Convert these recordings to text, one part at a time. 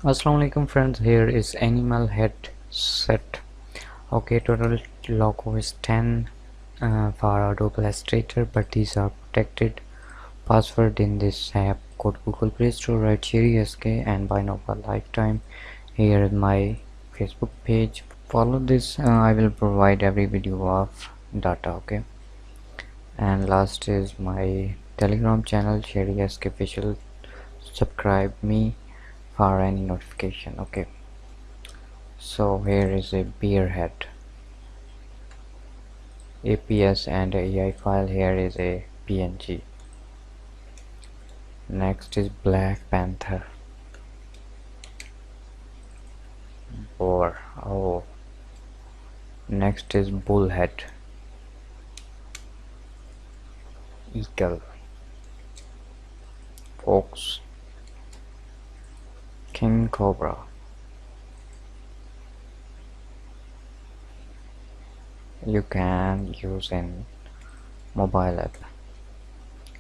Assalamualaikum friends, here is animal head set. Okay, total logo is 10 for Adobe Illustrator, but these are protected password in this app. Go to Google Play Store, write Sheri SK and buy now for lifetime. Here is my Facebook page. Follow this, I will provide every video of data. Okay, and last is my Telegram channel Sheri SK official. Subscribe me for any notification. Okay, so here is a beer head APS and AI file. Here is a PNG. Next is Black Panther or oh, next is Bullhead, Eagle, Fox, King Cobra. You can use in mobile app.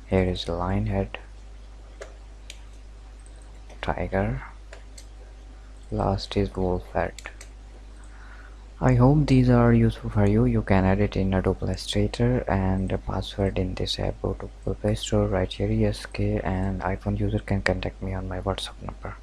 Here is a lion head, tiger. Last is wolf head. I hope these are useful for you. You can edit in Adobe Illustrator, and the password in this app. Go to Google Play Store, write Sheri SK, and iPhone user can contact me on my WhatsApp number.